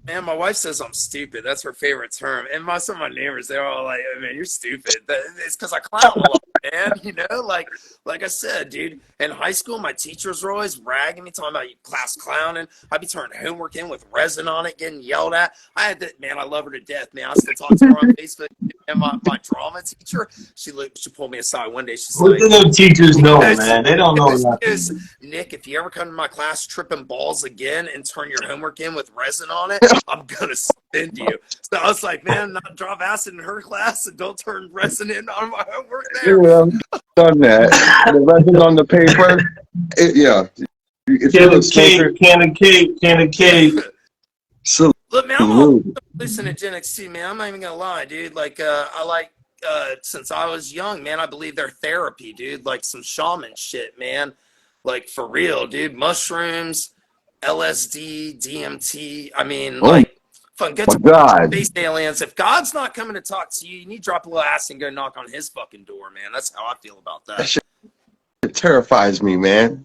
man, my wife says I'm stupid. That's her favorite term. And some of my neighbors, they're all like, "Oh, man, you're stupid." It's because I clown a lot, man. You know, like I said, dude. In high school, my teachers were always ragging me, talking about you class clowning. I'd be turning homework in with resin on it, getting yelled at. I had that, man. I love her to death, man. I still talk to her on Facebook. And my drama teacher, she pulled me aside one day. She's What like, do them teachers know, man? They don't know goes, nothing. Nick, if you ever come to my class tripping balls again and turn your homework in with resin on it, I'm gonna send you. So I was like, man, not drop acid in her class and don't turn resin in on my homework there. Yeah, I've done that. The resin on the paper. Yeah. If you're a smoker, Can of cake. Look, man, I'm all hallucinogenics too, man. I'm not even gonna lie, dude. Like, I like since I was young, man. I believe they're therapy, dude. Like some shaman shit, man. Like for real, dude. Mushrooms, LSD, DMT. I mean, oh like, fucking get my to God. space aliens. If God's not coming to talk to you, you need to drop a little ass and go knock on his fucking door, man. That's how I feel about That that. shit terrifies me, man.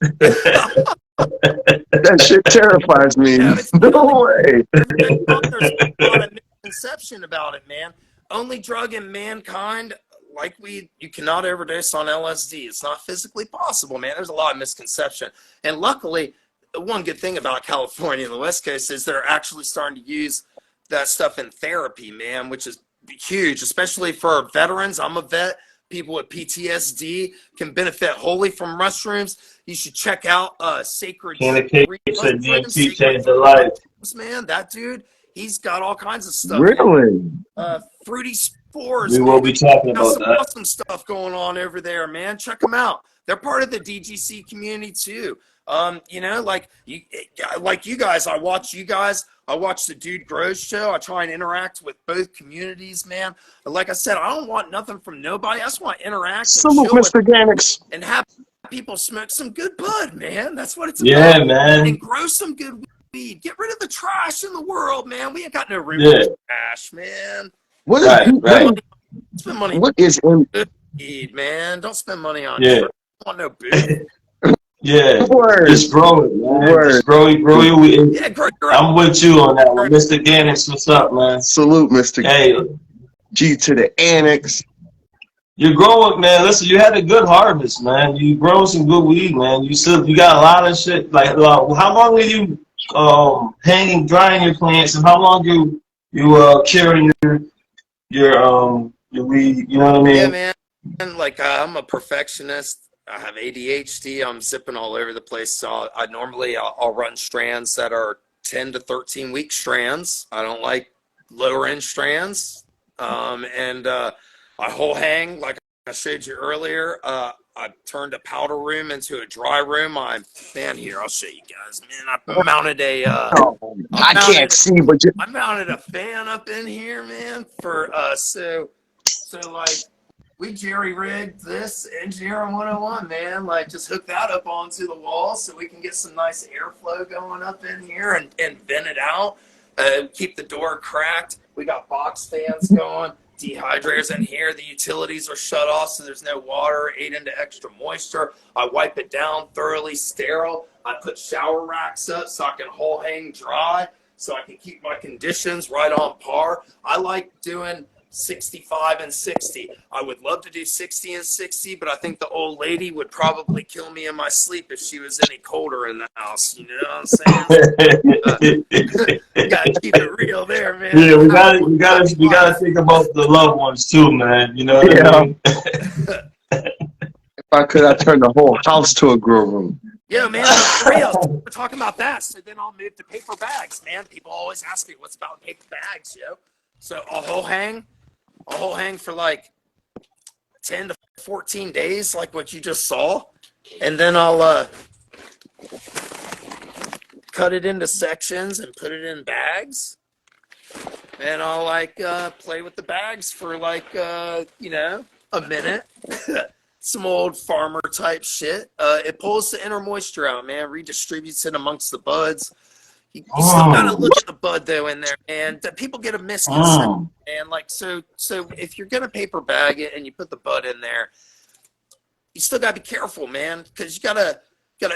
That shit terrifies me. No, it's No way. there's a lot of misconception about it, man. Only drug in mankind, like weed, you cannot overdose on LSD. It's not physically possible, man. There's a lot of misconception. And luckily, one good thing about California and the West Coast is they're actually starting to use that stuff in therapy, man, which is huge, especially for veterans. I'm a vet. People with PTSD can benefit wholly from mushrooms. You should check out Sacred Can of cake said Mushrooms, DMT Sacred changed their life. man. That dude, he's got all kinds of stuff. Really? Fruity spores, We man. will be talking Got about some that. awesome stuff going on over there, man. Check them out. They're part of the DGC community too. Like you guys. I watch you guys. I watch the Dude Grows show. I try and interact with both communities, man. Like I said, I don't want nothing from nobody. I just want to interact and Salute, chill with Mr. Gannix. and have people smoke some good bud, man. That's what it's Yeah, about. man. And grow some good weed. Get rid of the trash in the world, man. We ain't got no room Yeah. for trash, man. What Right. Spend money what is in on good weed, man. Don't spend money on Yeah. trash. I don't want no booze. Yeah. word? Just grow it, man. Word. Just grow your weed. Yeah, grow your I'm with you on that one. Mr. Gannix, what's up, man? Salute, Mr. Hey, G to the annex. you're growing, man. Listen, you had a good harvest, man. You grown some good weed, man. You got a lot of shit. Like, how long were you hanging, drying your plants, and how long you curing your weed? You know what I mean? Yeah, man. Like I'm a perfectionist. I have ADHD. I'm zipping all over the place. So I'll run strands that are 10 to 13 week strands. I don't like lower end strands. I whole hang like I showed you earlier. I turned a powder room into a dry room. Here, I'll show you guys, man. I mounted I can't see, but I mounted a fan up in here, man, for so like we jerry rigged this engineering 101, man. Like just hook that up onto the wall so we can get some nice airflow going up in here and vent it out. Keep the door cracked. We got box fans going, dehydrators in here. The utilities are shut off, so there's no water, ate into extra moisture. I wipe it down thoroughly sterile. I put shower racks up so I can whole hang dry, so I can keep my conditions right on par. I like doing 65 and 60. I would love to do 60 and 60, but I think the old lady would probably kill me in my sleep if she was any colder in the house. You know what I'm saying? Gotta keep it real there, man. Yeah, we gotta think about the loved ones too, man. You know what I mean? If I could, I'd turn the whole house to a grow room. Yeah, man, for real. We're talking about that, so then I'll move to paper bags, man. People always ask me, what's about paper bags, yo? So I'll whole hang for like 10 to 14 days, like what you just saw. And then I'll cut it into sections and put it in bags. And I'll like play with the bags for like, a minute. Some old farmer type shit. It pulls the inner moisture out, man. Redistributes it amongst the buds. You still gotta look at the bud though in there, and people get a misconception. And like so if you're gonna paper bag it and you put the bud in there, you still gotta be careful, man, because you gotta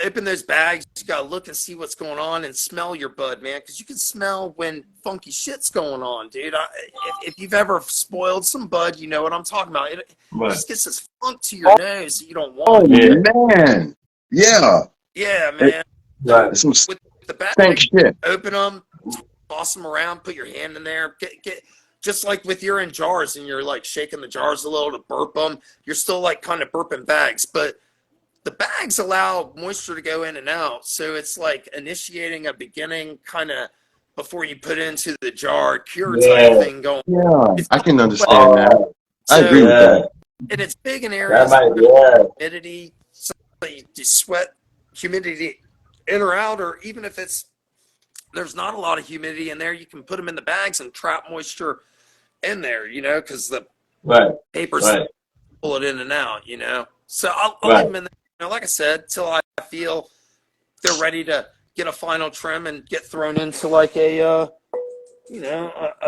open those bags. You gotta look and see what's going on and smell your bud, man, because you can smell when funky shit's going on, dude. If you've ever spoiled some bud, you know what I'm talking about. It just gets this funk to your nose that you don't want. Oh man, yeah, man. Right. So with the bag, shit. open them, toss them around, put your hand in there. Get just like with you're in jars and you're like shaking the jars a little to burp them. You're still like kind of burping bags, but the bags allow moisture to go in and out. So it's like initiating a beginning kind of before you put into the jar cure type thing going. Yeah, I can understand that. So, I agree with that. And it's big in areas of humidity, so you sweat humidity in or out, or even if there's not a lot of humidity in there, you can put them in the bags and trap moisture in there, because the papers pull it in and out, So I'll leave them in there, like I said, till I feel they're ready to get a final trim and get thrown into like a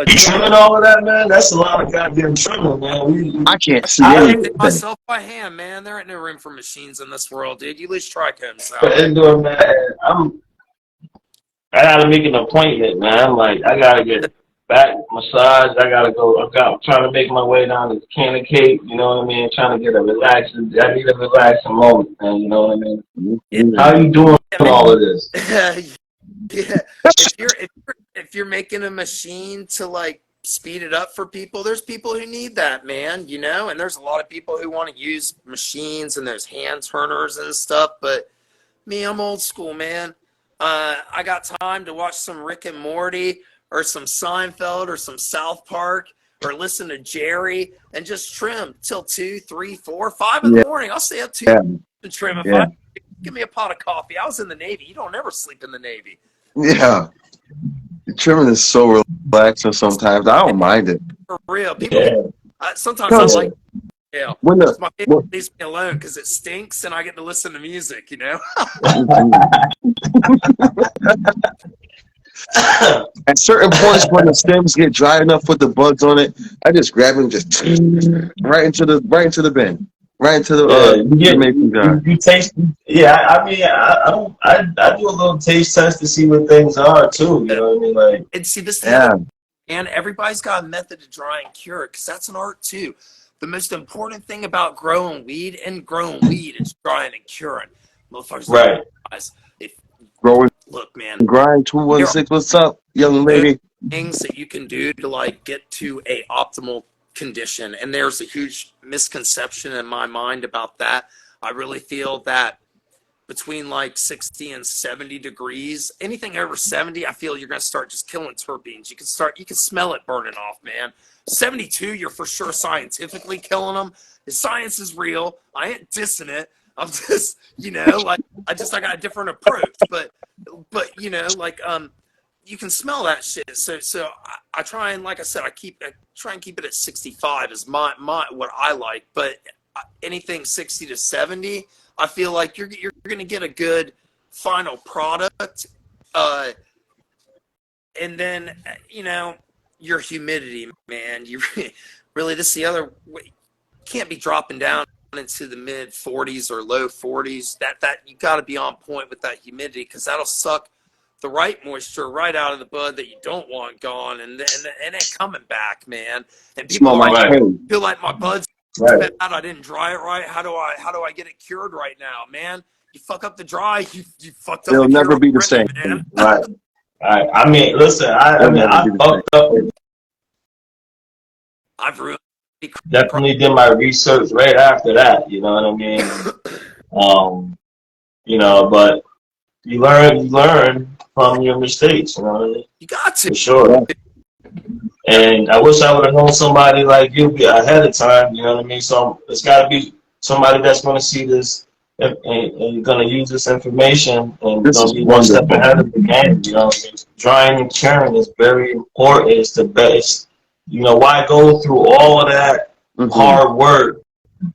trimming all of that, man. That's a lot of goddamn trimming, man. I can't see I anything. do it myself by hand, man. There ain't no room for machines in this world, dude. You lose trichomes out. But indoor, man, I gotta make an appointment, man. Like, I gotta get back massage. I'm trying to make my way down to Canna Cape, you know what I mean? Trying to get I need a relaxing moment, man, you know what I mean? How are you doing all of this? Yeah. If you're making a machine to like speed it up for people, there's people who need that, man, and there's a lot of people who want to use machines and there's hand turners and stuff, but me, I'm old school, man. I got time to watch some Rick and Morty or some Seinfeld or some South Park or listen to Jerry and just trim till 2, 3, 4, 5 in the morning. I'll stay up 2 and trim if give me a pot of coffee. I was in the Navy. You don't ever sleep in the Navy. Yeah. The trimming is so relaxing sometimes. I don't mind it. For real. People, sometimes I like my family leaves me alone because it stinks and I get to listen to music, At certain points when the stems get dry enough with the buds on it, I just grab them, just right into the bin. Right into the mason jar. You taste, I do a little taste test to see what things are too. You know what I mean? Like, and see this, and everybody's got a method to dry and cure it because that's an art too. The most important thing about growing weed is drying and curing. Motherfuckers, right? Look, man. Grind 216. What's up, young lady? Things that you can do to like get to a optimal condition, and there's a huge misconception in my mind about that. I really feel that between like 60 and 70 degrees, anything over 70, I feel you're gonna start just killing terpenes. You can smell it burning off, man. 72, you're for sure scientifically killing them. The science is real. I ain't dissing it. I'm just, I got a different approach, but you can smell that shit. So I try and, like I said, I try and keep it at 65 is my what I like. But anything 60 to 70, I feel like you're gonna get a good final product. And then your humidity, man. really, this is the other way. Can't be dropping down into the mid 40s or low 40s. That you got to be on point with that humidity, because that'll suck the right moisture right out of the bud that you don't want gone, and it ain't coming back, man. And people Smell are like like, pain. feel like my bud's Right. bad. I didn't dry it right. How do I get it cured right now, man? You fuck up the dry, you fucked up It'll the cure never be the already, same. man. Right. Right. I mean, listen, I It'll mean, never I be the fucked up. I've ruined. Definitely did my research right after that. You know what I mean? You know, but you learn from your mistakes. You know what I mean? You got to. For sure. And I wish I would have known somebody like you ahead of time. You know what I mean? So it's got to be somebody that's going to see this and going to use this information and This going is to be one step wonderful. ahead of the game. You know what I mean? Drying and curing is very important. It's the best. You know, why go through all of that hard work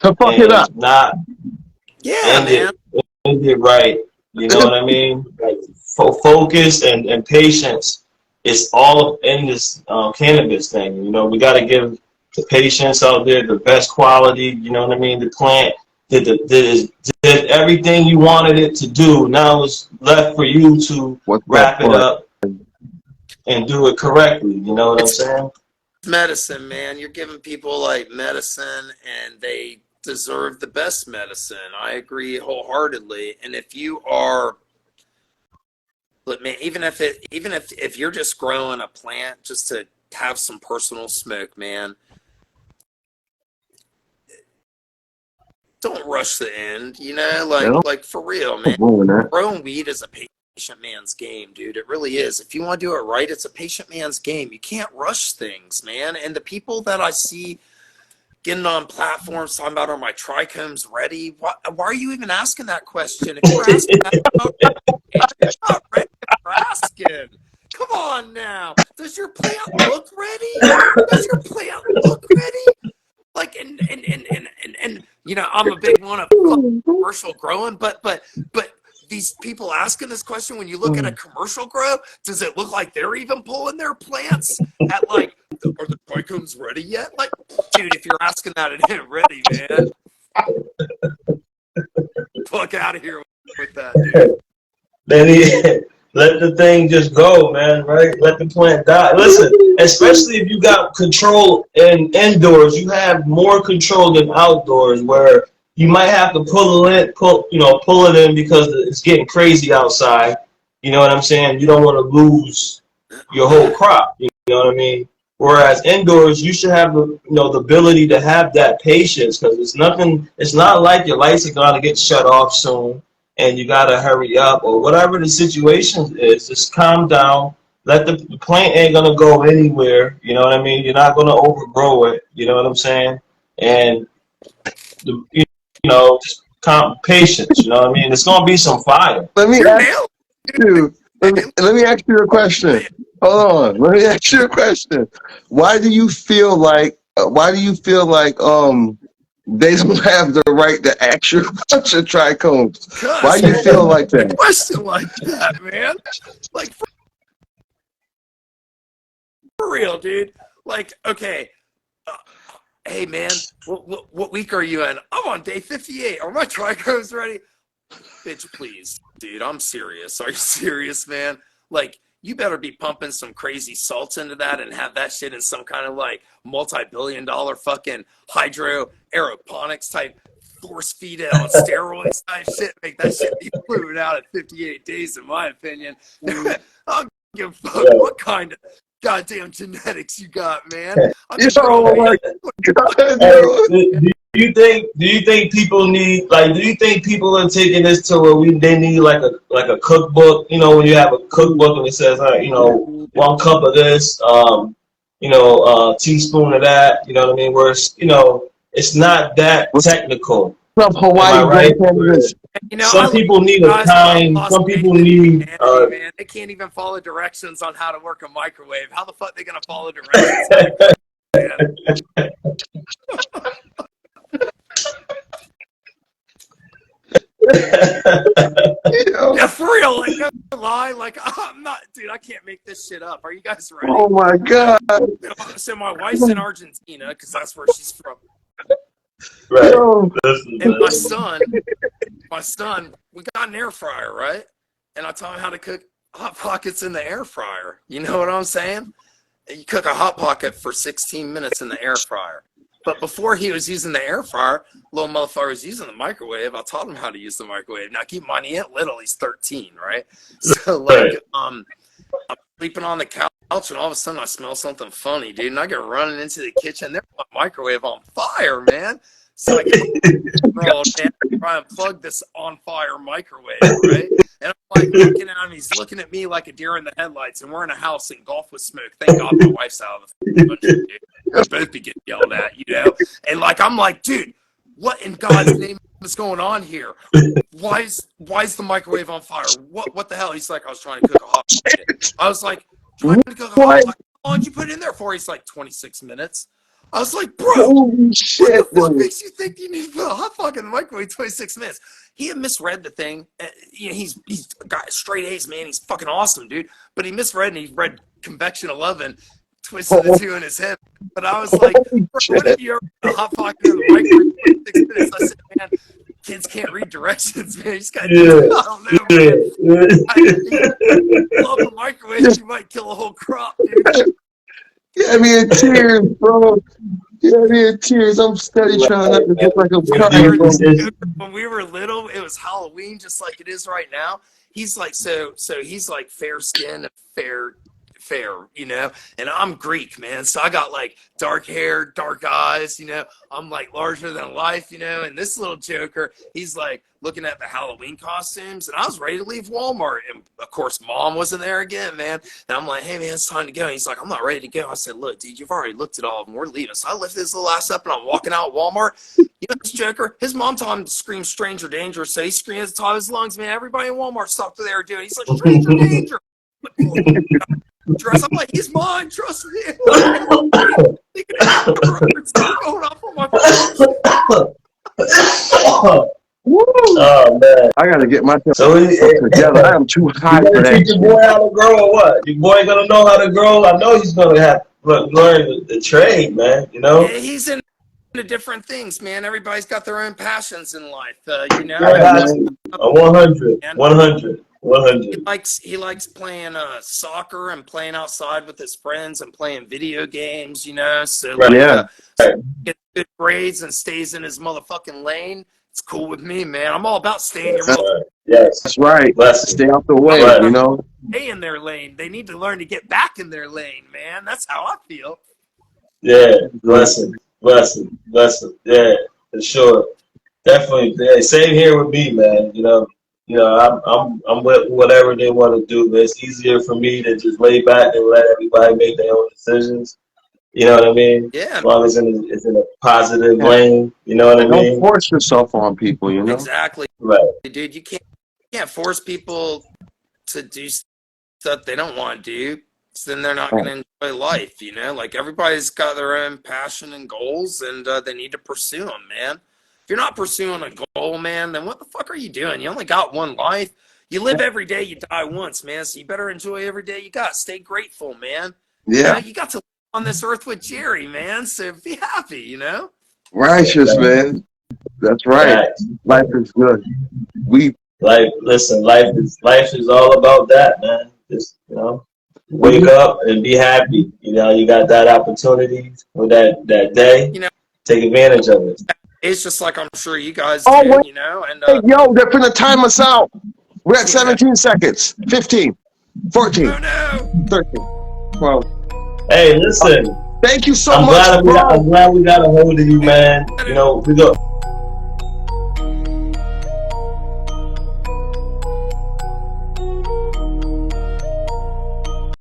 To fuck it up. and not Yeah, man. end it right? You know what I mean? Like, focus and patience is all in this cannabis thing. You know, we got to give the patients out there the best quality. You know what I mean? The plant did everything you wanted it to do. Now it's left for you to wrap it up and do it correctly. You know what I'm saying? Medicine, man. You're giving people like medicine, and they deserve the best medicine. I agree wholeheartedly. And if you are, look, man, even if you're just growing a plant just to have some personal smoke, man, don't rush the end. You know, like for real, man. Growing weed is a patient man's game, dude. It really is. If you want to do it right, it's a patient man's game. You can't rush things, man. And the people that I see getting on platforms talking about, are my trichomes ready? Why are you even asking that question? If you're asking that, you're not ready for asking. Come on now. Does your plant look ready? Does your plant look ready? Like, and you know, I'm a big one of commercial growing, but these people asking this question, when you look at a commercial grow, does it look like they're even pulling their plants at like, are the trichomes ready yet? Like, dude, if you're asking that, it ain't ready, man. Fuck out of here with that, dude. Then let the thing just go, man, right? Let the plant die. Listen, especially if you got control indoors, you have more control than outdoors, where you might have to pull it in because it's getting crazy outside. You know what I'm saying? You don't want to lose your whole crop. You know what I mean? Whereas indoors, you should have the ability to have that patience, because it's not like your lights are gonna get shut off soon and you gotta hurry up, or whatever the situation is. Just calm down. Let the plant ain't gonna go anywhere. You know what I mean? You're not gonna overgrow it. You know what I'm saying? And just patience. You know what I mean? It's gonna be some fire. Let me ask you a question. Hold on. Let me ask you a question. Why do you feel like they don't have the right to ask you about your trichomes? Why do you feel like that? A question like that, man. Like, for real, dude. Like, okay. Hey, man, what week are you in? I'm on day 58. Are my trichomes ready? Bitch, please, dude. I'm serious. Are you serious, man? Like, you better be pumping some crazy salts into that and have that shit in some kind of like multi-billion-dollar fucking hydro aeroponics type force feed it on steroids type shit. Make that shit be proven out at 58 days, in my opinion. I don't give a fuck what kind of goddamn genetics you got, man. Do you think people need, like, do you think people are taking this to where they need like a cookbook? You know, when you have a cookbook and it says, 1 cup of this, teaspoon of that. You know what I mean? Where it's not that technical. Am I right? Some people need a time. Some people need. Man, they can't even follow directions on how to work a microwave. How the fuck are they gonna follow directions? Yeah, for real. Like, lie? Like, I'm not, dude, I can't make this shit up. Are you guys ready? Oh my God. So my wife's in Argentina because that's where she's from. Right. And my son, we got an air fryer, right? And I taught him how to cook Hot Pockets in the air fryer. You know what I'm saying? You cook a Hot Pocket for 16 minutes in the air fryer. But before he was using the air fryer, little motherfucker was using the microwave. I taught him how to use the microwave. Now keep in mind, he ain't little, he's 13, right? So like, I'm sleeping on the couch, and all of a sudden I smell something funny, dude. And I get running into the kitchen. There's my microwave on fire, man. So I get girl, man, try and plug this on fire microwave, right? And I'm like looking at him, he's looking at me like a deer in the headlights, and we're in a house engulfed with smoke. Thank God my wife's out of the country, dude. We'll both be getting yelled at, you know? And like, I'm like, dude, what in God's name is going on here? Why is the microwave on fire? What the hell? He's like, I was trying to cook a hot pocket. I was like, trying to cook a hot pocket? How long did you put it in there for? He's like, 26 minutes. I was like, bro, holy shit, what the fuck dude. makes you think you need to put a hot pocket in the microwave 26 minutes? He had misread the thing. You know, he's got straight A's, man. He's fucking awesome, dude. But he misread, and he read convection 11, twisted the 2 in his head. But I was like, bro, when did you ever put a hot pocket in the microwave for 26 minutes? I said, man, kids can't read directions, man. You just got to do it. I don't know, man. I love the microwave. You might kill a whole crop, dude. Yeah, me in tears, bro. Yeah, me in tears. I'm steady trying not to look like I'm crying. When we were little, it was Halloween, just like it is right now. He's like, so he's like fair skin and fair, you know, and I'm Greek, man. So I got like dark hair, dark eyes, you know, I'm like larger than life, you know, and this little joker, he's like looking at the Halloween costumes, and I was ready to leave Walmart. And of course, mom wasn't there again, man. And I'm like, hey man, it's time to go. And he's like, I'm not ready to go. I said, look, dude, you've already looked at all of them. We're leaving. So I lifted his little ass up, and I'm walking out of Walmart. You know, this joker, his mom told him to scream stranger danger. So he screamed at the top of his lungs, man. Everybody in Walmart stopped what they were doing. He's like, stranger danger. I'm like, he's mine, trust me. Oh man, I gotta get myself together. I am too high for that. Teach your boy how to grow or what? Your boy gonna know how to grow. I know he's gonna have to learn the trade, man. You know, yeah, he's into different things, man. Everybody's got their own passions in life, you know. 100. He likes playing soccer and playing outside with his friends and playing video games, you know. So like, gets good grades and stays in his motherfucking lane. It's cool with me, man. I'm all about staying in your Yes, that's right. Stay out the way, you know. Stay in their lane. They need to learn to get back in their lane, man. That's how I feel. Yeah, blessing. Yeah, for sure. Definitely. Yeah, same here with me, man. You know, I'm with whatever they want to do, but it's easier for me to just lay back and let everybody make their own decisions. You know what I mean? Yeah. As long as it's in a positive lane, you know what I mean? Don't force yourself on people, you know? Exactly. Right. Dude, you can't force people to do stuff they don't want to do. So then they're not going to enjoy life, you know? Like, everybody's got their own passion and goals, and they need to pursue them, man. If you're not pursuing a goal, man, then what the fuck are you doing? You only got one life. You live every day, you die once, man. So you better enjoy every day you got. Stay grateful, man. Yeah. You got to live on this earth with Jerry, man. So be happy, you know? Righteous, man. That's right. Life is good. Life is all about that, man. Just, you know, wake up and be happy. You know, you got that opportunity for that day. You know, take advantage of it. It's just like I'm sure you guys do, you know. And hey, yo, they're finna time us out. We're at 17 seconds. 15, 14, 13, 12. Hey, listen. Thank you so I'm much, glad we got a hold of you, man. You know, we go.